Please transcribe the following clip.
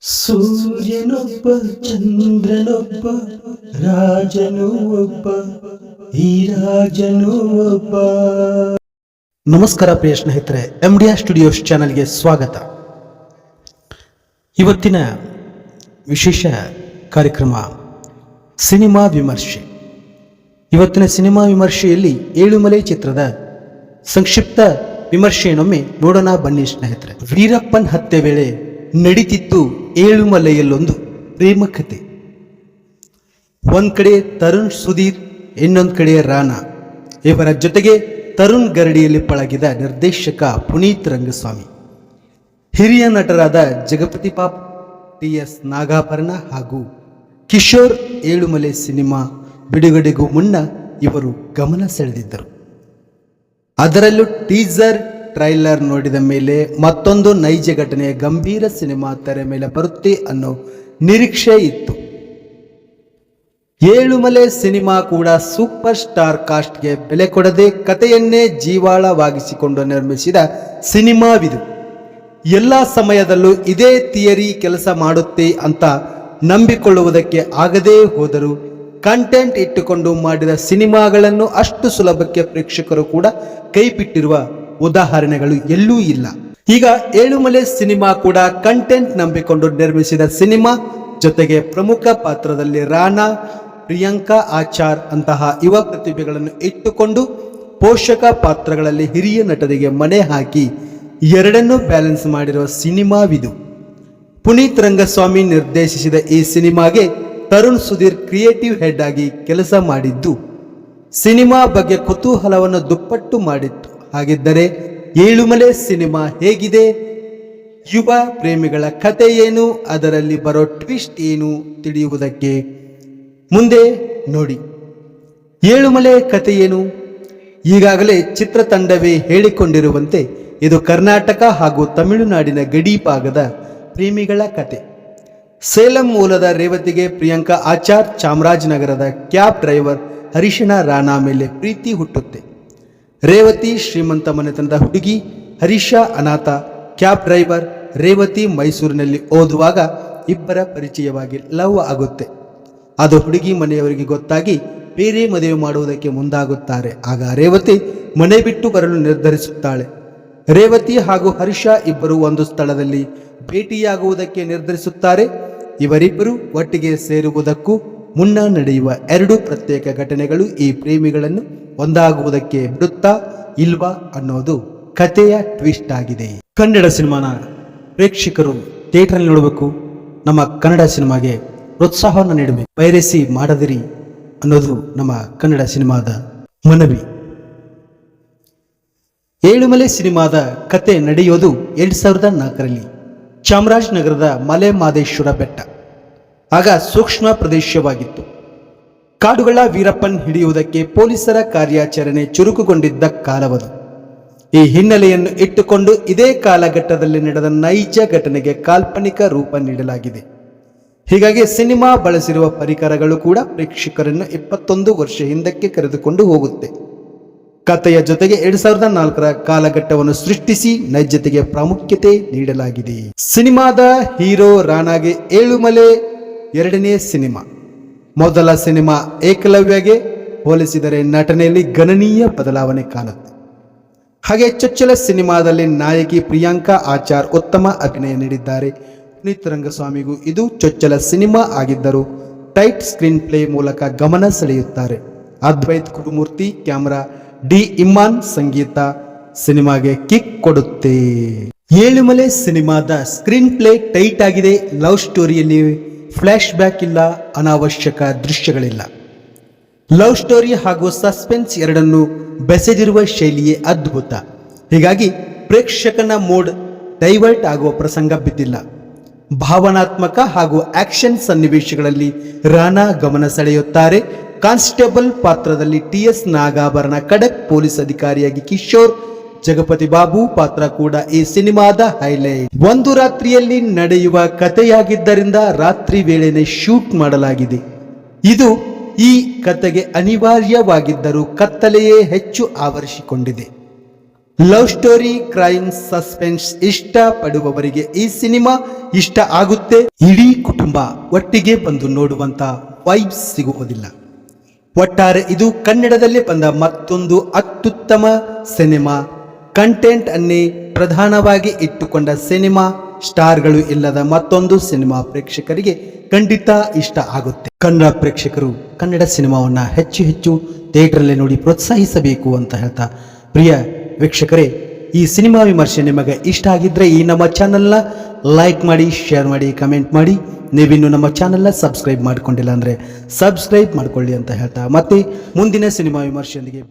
ಸೂರ್ಯನೊಬ್ಬ ಚಂದ್ರನೊಬ್ಬ ರಾಜನು ಒಬ್ಬ ಈ ರಾಜನು ಒಬ್ಬ. ನಮಸ್ಕಾರ ಪ್ರಿಯ ಸ್ನೇಹಿತರೆ, MDR ಸ್ಟುಡಿಯೋಸ್ ಚಾನಲ್ಗೆ ಸ್ವಾಗತ. ಇವತ್ತಿನ ವಿಶೇಷ ಕಾರ್ಯಕ್ರಮ ಸಿನಿಮಾ ವಿಮರ್ಶೆ. ಇವತ್ತಿನ ಸಿನಿಮಾ ವಿಮರ್ಶೆಯಲ್ಲಿ ಏಳುಮಲೆ ಚಿತ್ರದ ಸಂಕ್ಷಿಪ್ತ ವಿಮರ್ಶೆಯನ್ನೊಮ್ಮೆ ನೋಡೋಣ ಬನ್ನಿ ಸ್ನೇಹಿತರೆ. ವೀರಪ್ಪನ್ ಹತ್ಯೆ ವೇಳೆ ನಡೀತಿತ್ತು ಏಳುಮಲೆಯಲ್ಲೊಂದು ಪ್ರೇಮ ಕಥೆ. ಒಂದ್ ಕಡೆ ತರುಣ್ ಸುಧೀರ್, ಇನ್ನೊಂದು ಕಡೆ ರಾಣಾ. ಇವರ ಜೊತೆಗೆ ತರುಣ್ ಗರಡಿಯಲ್ಲಿ ಪಳಗಿದ ನಿರ್ದೇಶಕ ಪುನೀತ್ ರಂಗಸ್ವಾಮಿ, ಹಿರಿಯ ನಟರಾದ ಜಗಪತಿ ಪಾಪ್, TS ನಾಗಾಭರಣ ಹಾಗೂ ಕಿಶೋರ್. ಏಳುಮಲೆ ಸಿನಿಮಾ ಬಿಡುಗಡೆಗೂ ಮುನ್ನ ಇವರು ಗಮನ ಸೆಳೆದಿದ್ದರು. ಅದರಲ್ಲೂ ಟೀಸರ್ ಟ್ರೈಲರ್ ನೋಡಿದ ಮೇಲೆ ಮತ್ತೊಂದು ನೈಜ ಘಟನೆಯ ಗಂಭೀರ ಸಿನಿಮಾ ತೆರೆ ಮೇಲೆ ಬರುತ್ತೆ ಅನ್ನೋ ನಿರೀಕ್ಷೆ ಇತ್ತು. ಏಳುಮಲೆ ಸಿನಿಮಾ ಕೂಡ ಸೂಪರ್ ಸ್ಟಾರ್ ಕಾಸ್ಟ್ಗೆ ಬೆಲೆ ಕೊಡದೆ ಕಥೆಯನ್ನೇ ಜೀವಾಳವಾಗಿಸಿಕೊಂಡು ನಿರ್ಮಿಸಿದ ಸಿನಿಮಾವಿದು. ಎಲ್ಲ ಸಮಯದಲ್ಲೂ ಇದೇ ಥಿಯರಿ ಕೆಲಸ ಮಾಡುತ್ತೆ ಅಂತ ನಂಬಿಕೊಳ್ಳುವುದಕ್ಕೆ ಆಗದೇ ಹೋದರೂ ಕಂಟೆಂಟ್ ಇಟ್ಟುಕೊಂಡು ಮಾಡಿದ ಸಿನಿಮಾಗಳನ್ನು ಅಷ್ಟು ಸುಲಭಕ್ಕೆ ಪ್ರೇಕ್ಷಕರು ಕೂಡ ಕೈಬಿಟ್ಟಿರುವ ಉದಾಹರಣೆಗಳು ಎಲ್ಲೂ ಇಲ್ಲ. ಈಗ ಏಳುಮಲೆ ಸಿನಿಮಾ ಕೂಡ ಕಂಟೆಂಟ್ ನಂಬಿಕೊಂಡು ನಿರ್ಮಿಸಿದ ಸಿನಿಮಾ. ಜೊತೆಗೆ ಪ್ರಮುಖ ಪಾತ್ರದಲ್ಲಿ ರಾಣಾ, ಪ್ರಿಯಾಂಕಾ ಆಚಾರ್ ಅಂತಹ ಯುವ ಪ್ರತಿಭೆಗಳನ್ನು ಇಟ್ಟುಕೊಂಡು ಪೋಷಕ ಪಾತ್ರಗಳಲ್ಲಿ ಹಿರಿಯ ನಟರಿಗೆ ಮಣೆ ಹಾಕಿ ಎರಡನ್ನೂ ಬ್ಯಾಲೆನ್ಸ್ ಮಾಡಿರುವ ಸಿನಿಮಾವಿದು. ಪುನೀತ್ ರಂಗಸ್ವಾಮಿ ನಿರ್ದೇಶಿಸಿದ ಈ ಸಿನಿಮಾಗೆ ತರುಣ್ ಸುಧೀರ್ ಕ್ರಿಯೇಟಿವ್ ಹೆಡ್ ಆಗಿ ಕೆಲಸ ಮಾಡಿದ್ದು ಸಿನಿಮಾ ಬಗ್ಗೆ ಕುತೂಹಲವನ್ನು ದುಪ್ಪಟ್ಟು ಮಾಡಿತ್ತು. ಹಾಗಿದ್ದರೆ ಏಳುಮಲೆ ಸಿನಿಮಾ ಹೇಗಿದೆ, ಯುವ ಪ್ರೇಮಿಗಳ ಕಥೆ ಏನು, ಅದರಲ್ಲಿ ಬರೋ ಟ್ವಿಸ್ಟ್ ಏನು ತಿಳಿಯುವುದಕ್ಕೆ ಮುಂದೆ ನೋಡಿ. ಏಳುಮಲೆ ಕಥೆ ಏನು? ಈಗಾಗಲೇ ಚಿತ್ರತಂಡವೇ ಹೇಳಿಕೊಂಡಿರುವಂತೆ ಇದು ಕರ್ನಾಟಕ ಹಾಗೂ ತಮಿಳುನಾಡಿನ ಗಡಿ ಭಾಗದ ಪ್ರೇಮಿಗಳ ಕತೆ. ಸೇಲಂ ಮೂಲದ ರೇವತಿಗೆ ಪ್ರಿಯಾಂಕಾ ಆಚಾರ್, ಚಾಮರಾಜನಗರದ ಕ್ಯಾಬ್ ಡ್ರೈವರ್ ಹರೀಶನ ರಾಣಾ ಮೇಲೆ ಪ್ರೀತಿ ಹುಟ್ಟುತ್ತೆ. ರೇವತಿ ಶ್ರೀಮಂತ ಮನೆತನದ ಹುಡುಗಿ, ಹರೀಶ ಅನಾಥ ಕ್ಯಾಬ್ ಡ್ರೈವರ್. ರೇವತಿ ಮೈಸೂರಿನಲ್ಲಿ ಓದುವಾಗ ಇಬ್ಬರ ಪರಿಚಯವಾಗಿ ಲವ್ ಆಗುತ್ತೆ. ಅದು ಹುಡುಗಿ ಮನೆಯವರಿಗೆ ಗೊತ್ತಾಗಿ ಬೇರೆ ಮದುವೆ ಮಾಡುವುದಕ್ಕೆ ಮುಂದಾಗುತ್ತಾರೆ. ಆಗ ರೇವತಿ ಮನೆ ಬಿಟ್ಟು ಬರಲು ನಿರ್ಧರಿಸುತ್ತಾಳೆ. ರೇವತಿ ಹಾಗೂ ಹರ್ಷ ಇಬ್ಬರು ಒಂದು ಸ್ಥಳದಲ್ಲಿ ಭೇಟಿಯಾಗುವುದಕ್ಕೆ ನಿರ್ಧರಿಸುತ್ತಾರೆ. ಇವರಿಬ್ಬರು ಒಟ್ಟಿಗೆ ಸೇರುವುದಕ್ಕೂ ಮುನ್ನ ನಡೆಯುವ ಎರಡು ಪ್ರತ್ಯೇಕ ಘಟನೆಗಳು ಈ ಪ್ರೇಮಿಗಳನ್ನು ಒಂದಾಗುವುದಕ್ಕೆ ಬಿಡುತ್ತಾ ಇಲ್ವಾ ಅನ್ನೋದು ಕಥೆಯ ಟ್ವಿಸ್ಟ್ ಆಗಿದೆ. ಕನ್ನಡ ಸಿನಿಮಾನ ಪ್ರೇಕ್ಷಕರು ಥಿಯೇಟರ್ನಲ್ಲಿ ನೋಡಬೇಕು. ನಮ್ಮ ಕನ್ನಡ ಸಿನಿಮಾಗೆ ಪ್ರೋತ್ಸಾಹವನ್ನು ನೀಡಬೇಕು. ಪೈರಸಿ ಮಾಡದಿರಿ ಅನ್ನೋದು ನಮ್ಮ ಕನ್ನಡ ಸಿನಿಮಾದ ಮನವಿ. ಏಳುಮಲೆ ಸಿನಿಮಾದ ಕತೆ ನಡೆಯೋದು 2004ರಲ್ಲಿ ಚಾಮರಾಜನಗರದ ಮಲೆ ಮಾದೇಶ್ವರ ಬೆಟ್ಟ. ಆಗ ಸೂಕ್ಷ್ಮ ಪ್ರದೇಶವಾಗಿತ್ತು. ಕಾಡುಗಳ ವೀರಪ್ಪನ್ ಹಿಡಿಯುವುದಕ್ಕೆ ಪೊಲೀಸರ ಕಾರ್ಯಾಚರಣೆ ಚುರುಕುಗೊಂಡಿದ್ದ ಕಾಲವದು. ಈ ಹಿನ್ನೆಲೆಯನ್ನು ಇಟ್ಟುಕೊಂಡು ಇದೇ ಕಾಲಘಟ್ಟದಲ್ಲಿ ನಡೆದ ನೈಜ ಘಟನೆಗೆ ಕಾಲ್ಪನಿಕ ರೂಪ ನೀಡಲಾಗಿದೆ. ಹೀಗಾಗಿ ಸಿನಿಮಾ ಬಳಸಿರುವ ಪರಿಕರಗಳು ಕೂಡ ಪ್ರೇಕ್ಷಕರನ್ನು 21 ವರ್ಷ ಹಿಂದಕ್ಕೆ ಕರೆದುಕೊಂಡು ಹೋಗುತ್ತೆ. ಕಥೆಯ ಜೊತೆಗೆ 2004ರ ಕಾಲಘಟ್ಟವನ್ನು ಸೃಷ್ಟಿಸಿ ನೈಜತೆಗೆ ಪ್ರಾಮುಖ್ಯತೆ ನೀಡಲಾಗಿದೆ. ಸಿನಿಮಾದ ಹೀರೋ ರಾಣಾಗೆ ಏಳುಮಲೆ ಎರಡನೇ ಸಿನಿಮಾ. ಮೊದಲ ಸಿನಿಮಾ ಏಕಲವ್ಯಗೆ ಹೋಲಿಸಿದರೆ ನಟನೆಯಲ್ಲಿ ಗಣನೀಯ ಬದಲಾವಣೆ ಕಾಣುತ್ತೆ. ಹಾಗೆ ಚೊಚ್ಚಲ ಸಿನಿಮಾದಲ್ಲಿ ನಾಯಕಿ ಪ್ರಿಯಾಂಕಾ ಆಚಾರ್ ಉತ್ತಮ ಅಭಿನಯ ನೀಡಿದ್ದಾರೆ. ಪುನೀತ್ ರಂಗಸ್ವಾಮಿಗೂ ಇದು ಚೊಚ್ಚಲ ಸಿನಿಮಾ ಆಗಿದ್ದರೂ ಟೈಟ್ ಸ್ಕ್ರೀನ್ ಪ್ಲೇ ಮೂಲಕ ಗಮನ ಸೆಳೆಯುತ್ತಾರೆ. ಅದ್ವೈತ್ ಕುರುಮೂರ್ತಿ ಕ್ಯಾಮರಾ, ಡಿ ಇಮ್ಮಾನ್ ಸಂಗೀತ ಸಿನಿಮಾಗೆ ಕಿಕ್ ಕೊಡುತ್ತೆ. ಏಳುಮಲೆ ಸಿನಿಮಾದ ಸ್ಕ್ರೀನ್ ಪ್ಲೇ ಟೈಟ್ ಆಗಿದೆ. ಲವ್ ಸ್ಟೋರಿಯಲ್ಲಿ ಫ್ಲ್ಯಾಶ್ ಬ್ಯಾಕ್ ಇಲ್ಲ, ಅನಾವಶ್ಯಕ ದೃಶ್ಯಗಳಿಲ್ಲ. ಲವ್ ಸ್ಟೋರಿ ಹಾಗೂ ಸಸ್ಪೆನ್ಸ್ ಎರಡನ್ನೂ ಬೆಸೆದಿರುವ ಶೈಲಿಯೇ ಅದ್ಭುತ. ಹೀಗಾಗಿ ಪ್ರೇಕ್ಷಕನ ಮೂಡ್ ಡೈವರ್ಟ್ ಆಗುವ ಪ್ರಸಂಗ ಬಿದ್ದಿಲ್ಲ. ಭಾವನಾತ್ಮಕ ಹಾಗೂ ಆಕ್ಷನ್ ಸನ್ನಿವೇಶಗಳಲ್ಲಿ ರಾಣಾ ಗಮನ ಸೆಳೆಯುತ್ತಾರೆ. ಕಾನ್ಸ್ಟೇಬಲ್ ಪಾತ್ರದಲ್ಲಿ TS ನಾಗಾಭರಣ, ಖಡಕ್ ಪೊಲೀಸ್ ಅಧಿಕಾರಿಯಾಗಿ ಕಿಶೋರ್, ಜಗಪತಿ ಬಾಬು ಪಾತ್ರ ಕೂಡ ಈ ಸಿನಿಮಾದ ಹೈಲೈಟ್. ಒಂದು ರಾತ್ರಿಯಲ್ಲಿ ನಡೆಯುವ ಕಥೆಯಾಗಿದ್ದರಿಂದ ರಾತ್ರಿ ವೇಳೆನೆ ಶೂಟ್ ಮಾಡಲಾಗಿದೆ. ಇದು ಈ ಕಥೆಗೆ ಅನಿವಾರ್ಯವಾಗಿದ್ದರೂ ಕತ್ತಲೆಯೇ ಹೆಚ್ಚು ಆವರಿಸಿಕೊಂಡಿದೆ. ಲವ್ ಸ್ಟೋರಿ, ಕ್ರೈಮ್, ಸಸ್ಪೆನ್ಸ್ ಇಷ್ಟಪಡುವವರಿಗೆ ಈ ಸಿನಿಮಾ ಇಷ್ಟ ಆಗುತ್ತೆ. ಇಡೀ ಕುಟುಂಬ ಒಟ್ಟಿಗೆ ಬಂದು ನೋಡುವಂತ ವೈಬ್ಸ್ ಸಿಗುವುದಿಲ್ಲ. ಒಟ್ಟಾರೆ ಇದು ಕನ್ನಡದಲ್ಲಿ ಬಂದ ಮತ್ತೊಂದು ಅತ್ಯುತ್ತಮ ಸಿನಿಮಾ. ಕಂಟೆಂಟ್ ಅನ್ನೇ ಪ್ರಧಾನವಾಗಿ ಇಟ್ಟುಕೊಂಡ ಸಿನಿಮಾ, ಸ್ಟಾರ್ಗಳು ಇಲ್ಲದ ಮತ್ತೊಂದು ಸಿನಿಮಾ ಪ್ರೇಕ್ಷಕರಿಗೆ ಖಂಡಿತ ಇಷ್ಟ ಆಗುತ್ತೆ. ಕನ್ನಡ ಪ್ರೇಕ್ಷಕರು ಕನ್ನಡ ಸಿನಿಮಾವನ್ನ ಹೆಚ್ಚು ಹೆಚ್ಚು ಥಿಯೇಟರ್ನಲ್ಲಿ ನೋಡಿ ಪ್ರೋತ್ಸಾಹಿಸಬೇಕು ಅಂತ ಹೇಳ್ತಾ, ಪ್ರಿಯ ವೀಕ್ಷಕರೇ, ಈ ಸಿನಿಮಾ ವಿಮರ್ಶೆ ನಿಮಗೆ ಇಷ್ಟ ಆಗಿದ್ರೆ ಈ ನಮ್ಮ ಚಾನಲ್ನ ಲೈಕ್ ಮಾಡಿ, ಶೇರ್ ಮಾಡಿ, ಕಮೆಂಟ್ ಮಾಡಿ. ನೀವಿನ್ನು ನಮ್ಮ ಚಾನಲ್ನ ಸಬ್ಸ್ಕ್ರೈಬ್ ಮಾಡ್ಕೊಂಡಿಲ್ಲ ಅಂದರೆ ಸಬ್ಸ್ಕ್ರೈಬ್ ಮಾಡ್ಕೊಳ್ಳಿ ಅಂತ ಹೇಳ್ತಾ, ಮತ್ತೆ ಮುಂದಿನ ಸಿನಿಮಾ ವಿಮರ್ಶೆಯೊಂದಿಗೆ